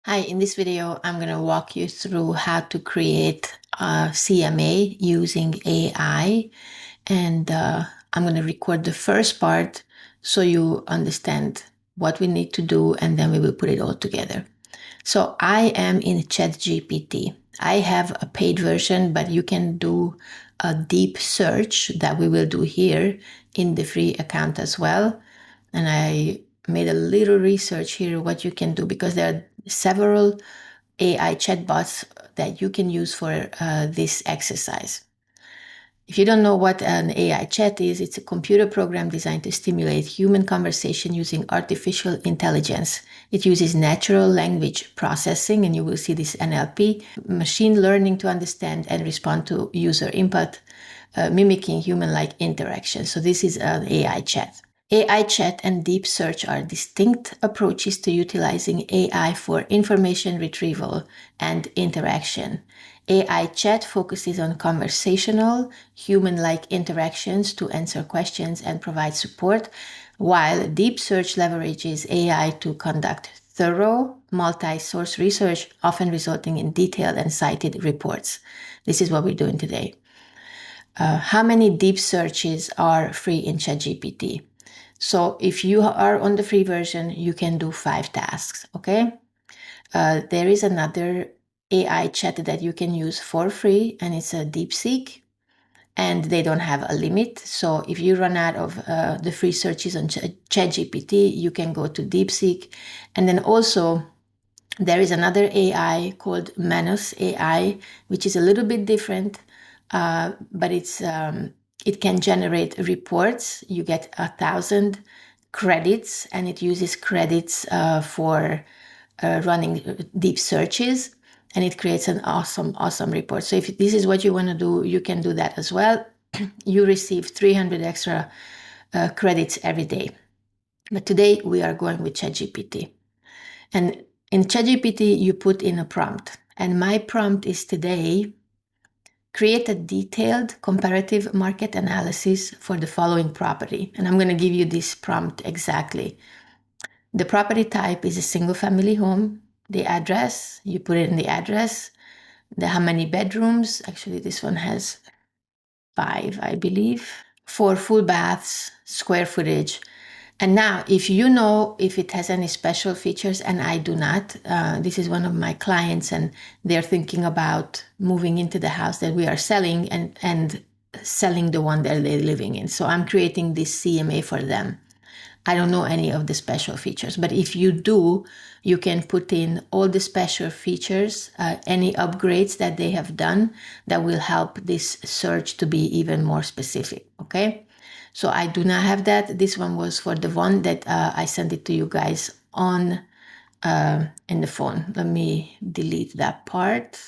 Hi, in this video, I'm going to walk you through how to create a CMA using AI. And I'm going to record the first part so you understand what we need to do, and then we will put it all together. So I am in ChatGPT. I have a paid version, but you can do a deep search that we will do here in the free account as well. And I made a little research here what you can do, because there are several AI chatbots that you can use for this exercise. If you don't know what an AI chat is, it's a computer program designed to stimulate human conversation using artificial intelligence. It uses natural language processing, and you will see this NLP, machine learning, to understand and respond to user input, mimicking human-like interaction. So this is an AI chat. AI chat and deep search are distinct approaches to utilizing AI for information retrieval and interaction. AI chat focuses on conversational, human-like interactions to answer questions and provide support, while deep search leverages AI to conduct thorough, multi-source research, often resulting in detailed and cited reports. This is what we're doing today. How many deep searches are free in ChatGPT? So if you are on the free version, you can do 5 tasks, okay? There is another AI chat that you can use for free, and it's a DeepSeek, and they don't have a limit. So if you run out of the free searches on ChatGPT, you can go to DeepSeek. And then also there is another AI called Manus AI, which is a little bit different, but it can generate reports. You get 1,000 credits, and it uses credits for running deep searches, and it creates an awesome report. So if this is what you want to do, you can do that as well. You receive 300 extra credits every day. But today we are going with ChatGPT. And in ChatGPT, you put in a prompt. And my prompt is today: create a detailed comparative market analysis for the following property. And I'm going to give you this prompt exactly. The property type is a single family home. The address, you put it in the address. How many bedrooms? Actually, this one has 5, I believe. 4 full baths, square footage. And now, if you know if it has any special features, and I do not, this is one of my clients, and they're thinking about moving into the house that we are selling and selling the one that they're living in. So I'm creating this CMA for them. I don't know any of the special features, but if you do, you can put in all the special features, any upgrades that they have done that will help this search to be even more specific, okay? So I do not have that. This one was for the one that I sent it to you guys on in the phone. Let me delete that part.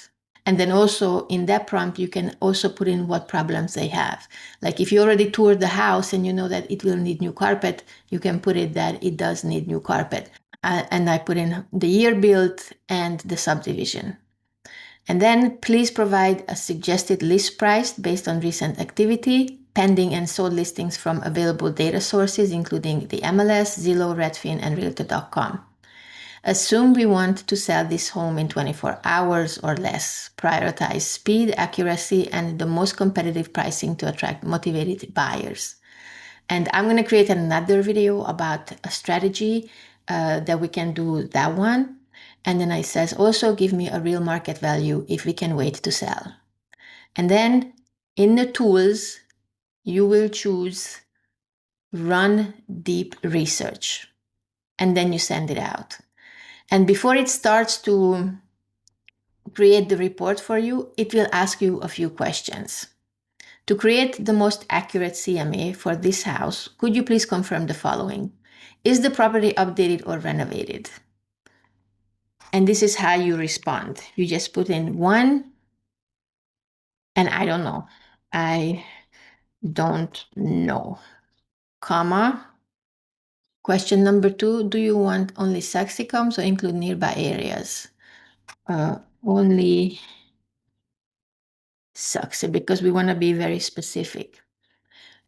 And then also in that prompt, you can also put in what problems they have. Like if you already toured the house and you know that it will need new carpet, you can put it that it does need new carpet. And I put in the year built and the subdivision. And then please provide a suggested list price based on recent activity, pending and sold listings from available data sources, including the MLS, Zillow, Redfin, and Realtor.com. Assume we want to sell this home in 24 hours or less. Prioritize speed, accuracy, and the most competitive pricing to attract motivated buyers. And I'm going to create another video about a strategy that we can do that one. And then I says, also give me a real market value if we can wait to sell. And then in the tools, you will choose run deep research. And then you send it out. And before it starts to create the report for you, it will ask you a few questions. To create the most accurate CMA for this house, could you please confirm the following? Is the property updated or renovated? And this is how you respond. You just put in 1, and I don't know. I don't know, comma. Question number 2, do you want only sexy homes or include nearby areas? Only sexy, because we want to be very specific.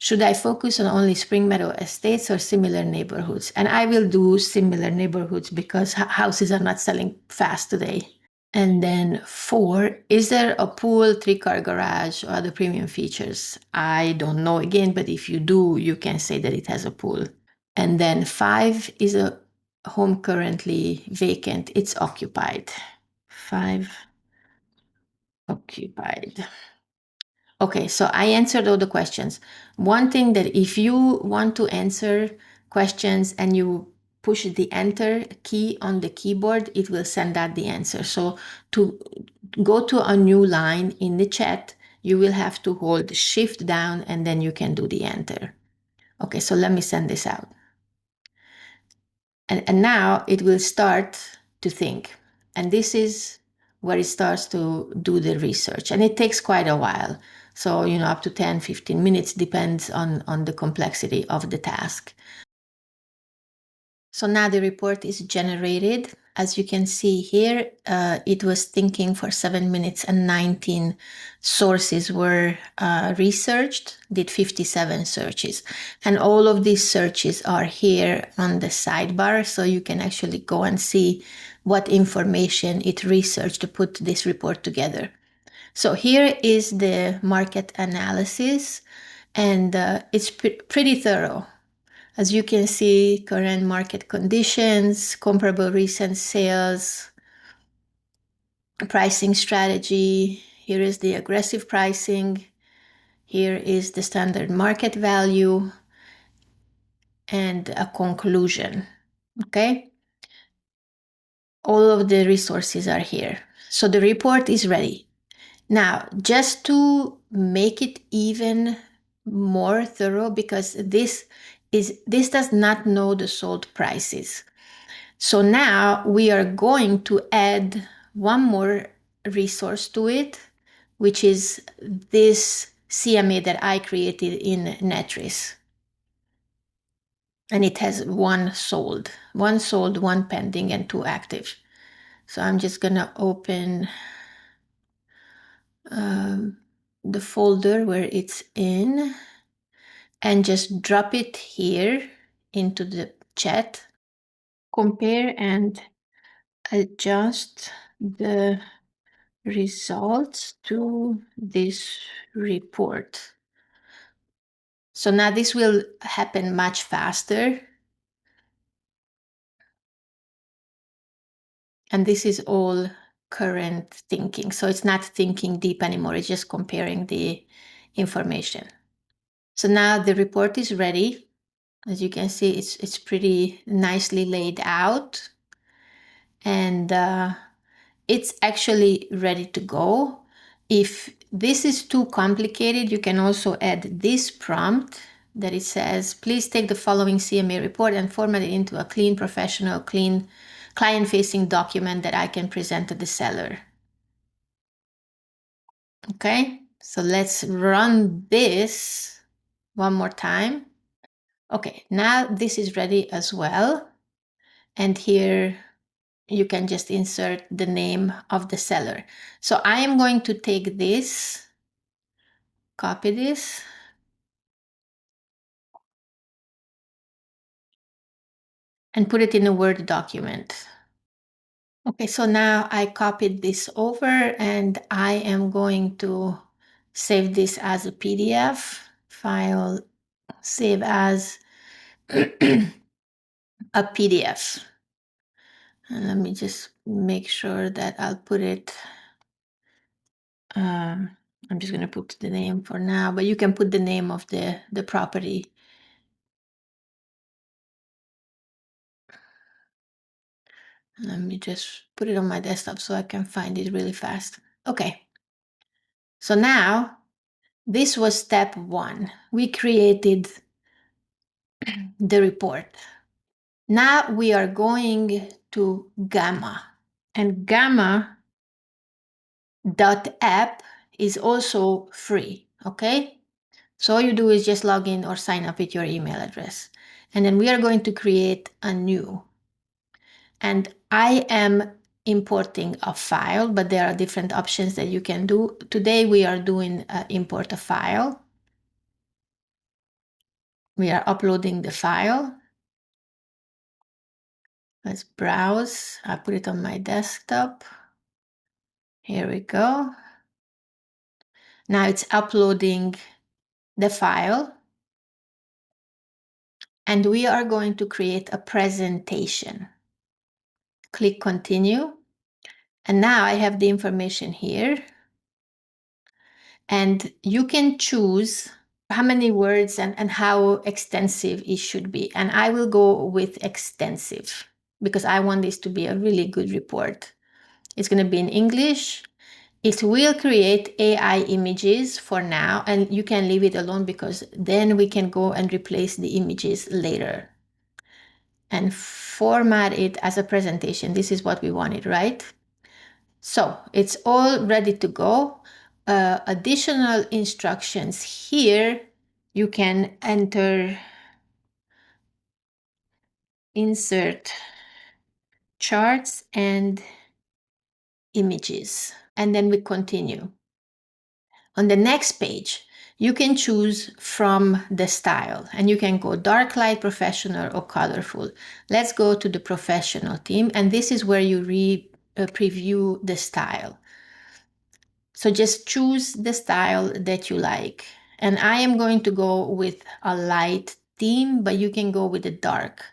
Should I focus on only Spring Meadow estates or similar neighborhoods? And I will do similar neighborhoods because houses are not selling fast today. And then 4, is there a pool, 3-car garage, or other premium features? I don't know again, but if you do, you can say that it has a pool. And then 5, is a home currently vacant? It's occupied. 5, occupied. Okay, so I answered all the questions. One thing that if you want to answer questions and you push the enter key on the keyboard, it will send out the answer. So to go to a new line in the chat, you will have to hold shift down and then you can do the enter. Okay, so let me send this out. And now it will start to think. And this is where it starts to do the research. And it takes quite a while. So, up to 10, 15 minutes depends on the complexity of the task. So now the report is generated. As you can see here, it was thinking for 7 minutes and 19 sources were researched, did 57 searches. And all of these searches are here on the sidebar, so you can actually go and see what information it researched to put this report together. So here is the market analysis, and it's pretty thorough. As you can see, current market conditions, comparable recent sales, pricing strategy. Here is the aggressive pricing. Here is the standard market value and a conclusion. Okay? All of the resources are here. So the report is ready. Now, just to make it even more thorough, because this does not know the sold prices. So now we are going to add one more resource to it, which is this CMA that I created in Netris. And it has one sold, one pending, and 2 active. So I'm just going to open the folder where it's in and just drop it here into the chat. Compare and adjust the results to this report. So now this will happen much faster. And this is all current thinking. So it's not thinking deep anymore. It's just comparing the information. So now the report is ready. As you can see, it's pretty nicely laid out. And it's actually ready to go. If this is too complicated, you can also add this prompt that it says, please take the following CMA report and format it into a clean, professional, clean, client-facing document that I can present to the seller. Okay, so let's run this one more time. Okay, now this is ready as well. And here you can just insert the name of the seller. So I am going to take this, copy this, and put it in a Word document. Okay, so now I copied this over and I am going to save this as a PDF file, save as a PDF. And let me just make sure that I'll put it, I'm just going to put the name for now, but you can put the name of the property. Let me just put it on my desktop so I can find it really fast. Okay. So now this was step 1. We created the report. Now we are going to Gamma, and Gamma.app is also free. Okay. So all you do is just log in or sign up with your email address. And then we are going to create a new. And I am importing a file, but there are different options that you can do. Today we are doing import a file. We are uploading the file. Let's browse. I put it on my desktop. Here we go. Now it's uploading the file. And we are going to create a presentation. Click continue. And now I have the information here. And you can choose how many words and how extensive it should be. And I will go with extensive because I want this to be a really good report. It's going to be in English. It will create AI images for now, and you can leave it alone because then we can go and replace the images later and format it as a presentation. This is what we wanted, right? So it's all ready to go. Additional instructions here, you can enter, insert charts and images, and then we continue. On the next page, you can choose from the style and you can go dark, light, professional, or colorful. Let's go to the professional theme, and this is where you preview the style. So just choose the style that you like. And I am going to go with a light theme, but you can go with a dark.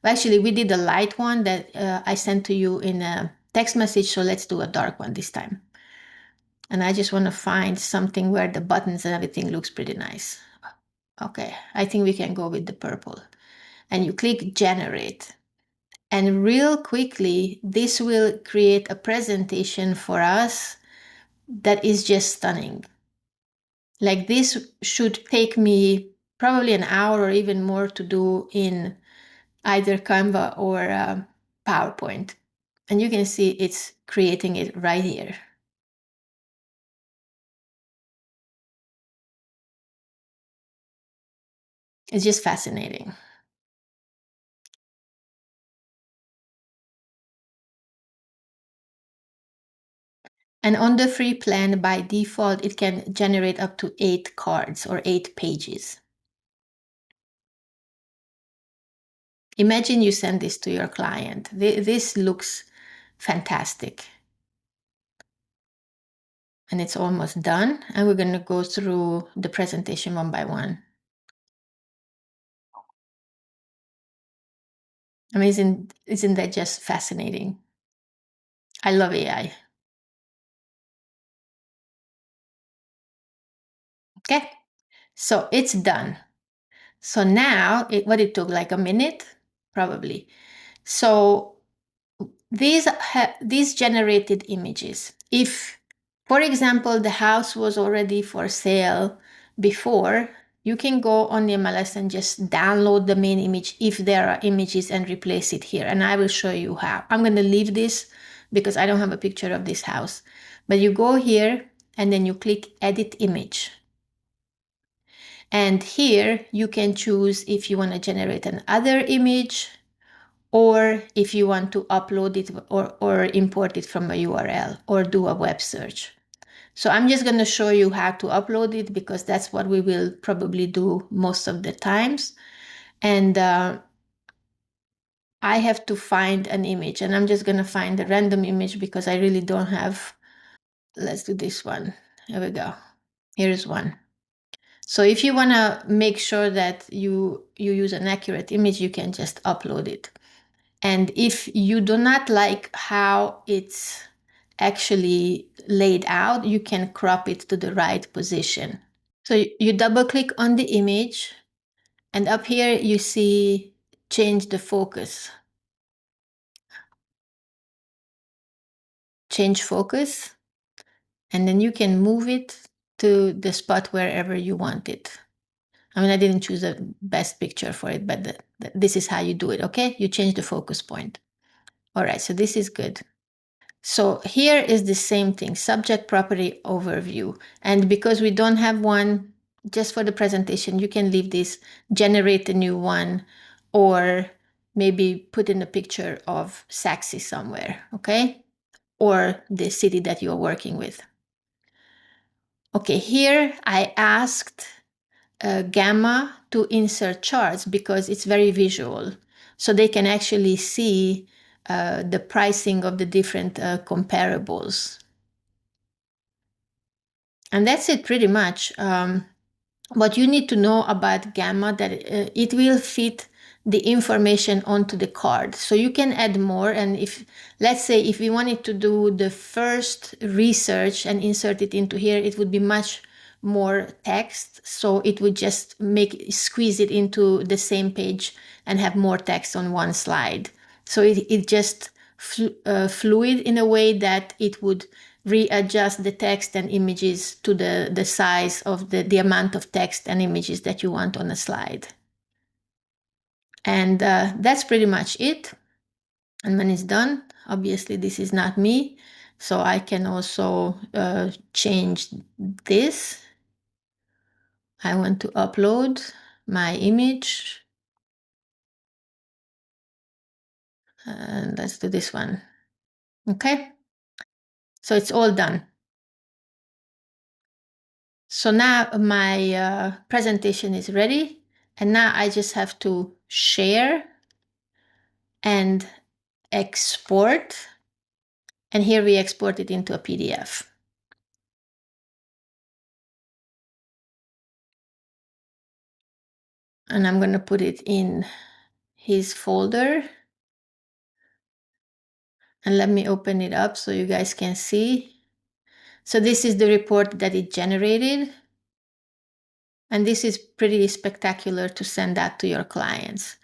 Actually, we did a light one that I sent to you in a text message, so let's do a dark one this time. And I just want to find something where the buttons and everything looks pretty nice. Okay, I think we can go with the purple. And you click generate. And real quickly, this will create a presentation for us that is just stunning. Like this should take me probably an hour or even more to do in either Canva or PowerPoint. And you can see it's creating it right here. It's just fascinating. And on the free plan, by default, it can generate up to 8 cards or 8 pages. Imagine you send this to your client. This looks fantastic. And it's almost done. And we're going to go through the presentation one by one. I mean, isn't that just fascinating? I love AI. Okay, so it's done. So now, what it took, like a minute? Probably. So these generated images. If, for example, the house was already for sale before, you can go on the MLS and just download the main image if there are images and replace it here. And I will show you how. I'm going to leave this because I don't have a picture of this house. But you go here and then you click edit image. And here you can choose if you want to generate another image or if you want to upload it or import it from a URL or do a web search. So I'm just going to show you how to upload it because that's what we will probably do most of the times. And I have to find an image, and I'm just going to find a random image because I really don't have. Let's do this one. Here we go. Here's one. So if you want to make sure that you use an accurate image, you can just upload it. And if you do not like how it's actually laid out, you can crop it to the right position. So you double click on the image, and up here you see change the focus. Change focus, and then you can move it to the spot wherever you want it. I mean, I didn't choose the best picture for it, but this is how you do it, okay? You change the focus point. All right, so this is good. So here is the same thing, subject property overview. And because we don't have one just for the presentation, you can leave this, generate a new one, or maybe put in a picture of Saxy somewhere, okay? Or the city that you're working with. Okay, here I asked Gamma to insert charts because it's very visual. So they can actually see the pricing of the different comparables. And that's it pretty much. What you need to know about Gamma, that it will fit the information onto the card. So you can add more. And if, let's say, if we wanted to do the first research and insert it into here, it would be much more text. So it would just squeeze it into the same page and have more text on one slide. So it just fluid in a way that it would readjust the text and images to the size of the amount of text and images that you want on a slide. And that's pretty much it. And when it's done, obviously this is not me, so I can also change this. I want to upload my image. And let's do this one. Okay. So it's all done. So now my presentation is ready. And now I just have to share and export. And here we export it into a PDF. And I'm going to put it in his folder. And let me open it up so you guys can see. So this is the report that it generated. And this is pretty spectacular to send out to your clients.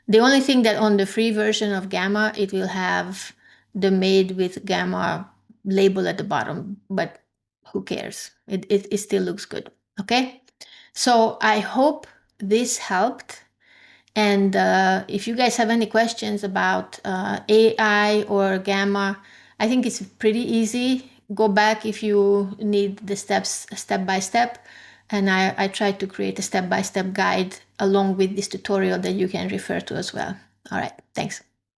The only thing that on the free version of Gamma, it will have the made with Gamma label at the bottom, but who cares? It still looks good. Okay. So I hope this helped. And if you guys have any questions about AI or Gamma, I think it's pretty easy. Go back if you need the steps step by step. And I tried to create a step-by-step guide along with this tutorial that you can refer to as well. All right, thanks.